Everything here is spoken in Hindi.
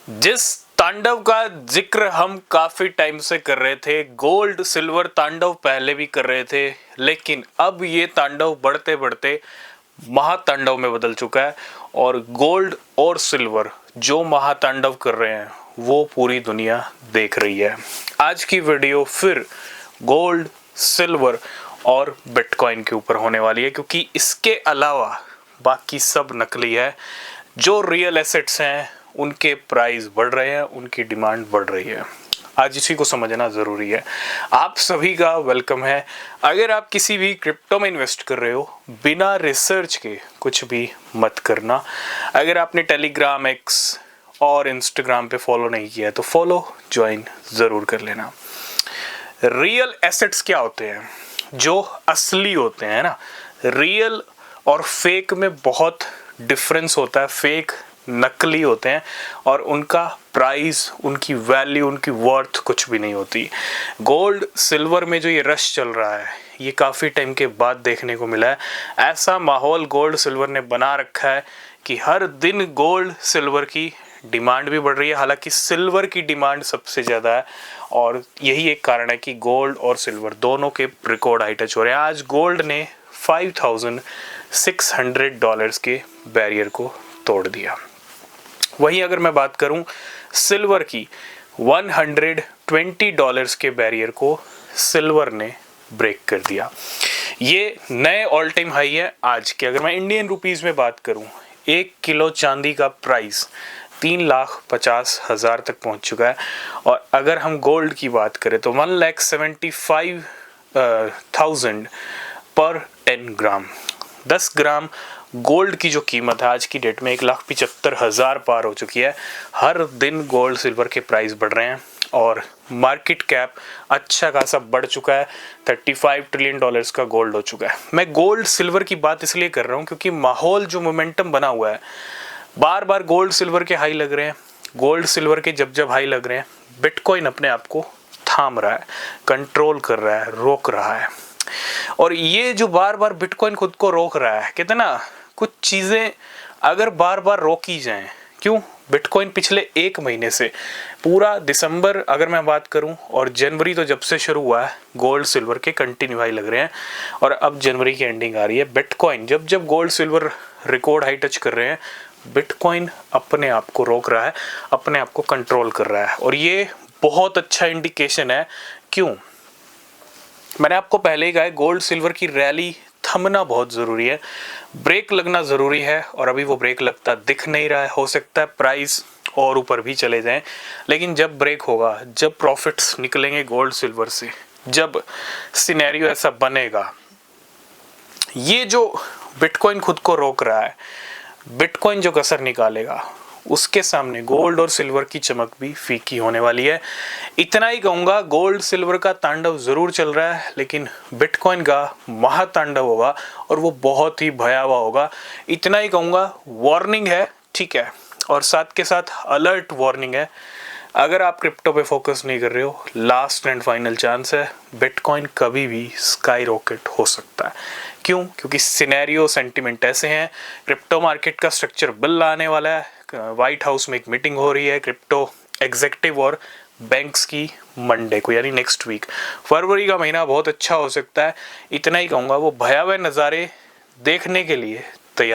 जिस तांडव का जिक्र हम काफी टाइम से कर रहे थे, गोल्ड सिल्वर तांडव पहले भी कर रहे थे, लेकिन अब ये तांडव बढ़ते बढ़ते महातांडव में बदल चुका है। और गोल्ड और सिल्वर जो महातांडव कर रहे हैं वो पूरी दुनिया देख रही है। आज की वीडियो फिर गोल्ड, सिल्वर और बिटकॉइन के ऊपर होने वाली है, क्योंकि इसके अलावा बाकी सब नकली है। जो रियल एसेट्स हैं उनके प्राइस बढ़ रहे हैं, उनकी डिमांड बढ़ रही है। आज इसी को समझना ज़रूरी है। आप सभी का वेलकम है। अगर आप किसी भी क्रिप्टो में इन्वेस्ट कर रहे हो, बिना रिसर्च के कुछ भी मत करना। अगर आपने टेलीग्राम, एक्स और इंस्टाग्राम पे फॉलो नहीं किया है तो फॉलो, ज्वाइन ज़रूर कर लेना। रियल एसेट्स क्या होते हैं? जो असली होते हैं ना। रियल और फेक में बहुत डिफरेंस होता है। फेक नकली होते हैं और उनका प्राइस, उनकी वैल्यू, उनकी वर्थ कुछ भी नहीं होती। गोल्ड सिल्वर में जो ये रश चल रहा है, ये काफ़ी टाइम के बाद देखने को मिला है। ऐसा माहौल गोल्ड सिल्वर ने बना रखा है कि हर दिन गोल्ड सिल्वर की डिमांड भी बढ़ रही है। हालांकि सिल्वर की डिमांड सबसे ज़्यादा है और यही एक कारण है कि गोल्ड और सिल्वर दोनों के रिकॉर्ड हाई टच हो रहे हैं। आज गोल्ड ने $5,600 के बैरियर को तोड़ दिया। वहीं अगर मैं बात करूं सिल्वर की, $120 के बैरियर को सिल्वर ने ब्रेक कर दिया। ये नए ऑल टाइम हाई है आज के। अगर मैं इंडियन रुपीस में बात करूं, 1 किलो चांदी का प्राइस 3,50,000 तक पहुंच चुका है। और अगर हम गोल्ड की बात करें तो 1,75,000 पर 10 ग्राम। 10 ग्राम गोल्ड की जो कीमत है आज की डेट में 1,75,000 पार हो चुकी है। हर दिन गोल्ड सिल्वर के प्राइस बढ़ रहे हैं और मार्केट कैप अच्छा खासा बढ़ चुका है। $35 ट्रिलियन का गोल्ड हो चुका है। मैं गोल्ड सिल्वर की बात इसलिए कर रहा हूँ क्योंकि माहौल, जो मोमेंटम बना हुआ है, बार बार गोल्ड सिल्वर के हाई लग रहे हैं। गोल्ड सिल्वर के जब जब हाई लग रहे हैं, बिटकॉइन अपने आप को थाम रहा है, कंट्रोल कर रहा है, रोक रहा है। और ये जो बार बार बिटकॉइन खुद को रोक रहा है, कहते ना, कुछ चीज़ें अगर बार बार रोकी जाएं, क्यों? बिटकॉइन पिछले 1 महीने से पूरा दिसंबर अगर मैं बात करूं और जनवरी तो जब से शुरू हुआ है, गोल्ड सिल्वर के कंटिन्यू हाई लग रहे हैं और अब जनवरी की एंडिंग आ रही है। बिटकॉइन जब जब gold silver record high touch कर रहे हैं, बिटकॉइन अपने आप को रोक रहा है, अपने आप को कंट्रोल कर रहा है। और ये बहुत अच्छा इंडिकेशन है। क्यों? मैंने आपको पहले ही कहा है, गोल्ड सिल्वर की रैली थमना बहुत ज़रूरी है, ब्रेक लगना ज़रूरी है। और अभी वो ब्रेक लगता दिख नहीं रहा है। हो सकता है प्राइस और ऊपर भी चले जाएं, लेकिन जब ब्रेक होगा, जब प्रॉफिट्स निकलेंगे गोल्ड सिल्वर से, जब सिनेरियो ऐसा बनेगा, ये जो बिटकॉइन खुद को रोक रहा है, बिटकॉइन जो कसर निकालेगा, उसके सामने गोल्ड और सिल्वर की चमक भी फीकी होने वाली है। इतना ही कहूँगा, गोल्ड सिल्वर का तांडव ज़रूर चल रहा है, लेकिन बिटकॉइन का महातांडव होगा और वो बहुत ही भयावह होगा। इतना ही कहूँगा, वार्निंग है, ठीक है, और साथ के साथ अलर्ट वार्निंग है। अगर आप क्रिप्टो पे फोकस नहीं कर रहे हो, लास्ट एंड फाइनल चांस है, बिटकॉइन कभी भी स्काई रॉकेट हो सकता है। क्यों? क्योंकि सिनेरियो, सेंटिमेंट ऐसे हैं। क्रिप्टो मार्केट का स्ट्रक्चर बिल आने वाला है, व्हाइट हाउस में एक मीटिंग हो रही है क्रिप्टो एग्जीक्यूटिव और बैंक्स की मंडे को, यानी नेक्स्ट वीक। फरवरी का महीना बहुत अच्छा हो सकता है। इतना ही कहूँगा, वो भयावह नज़ारे देखने के लिए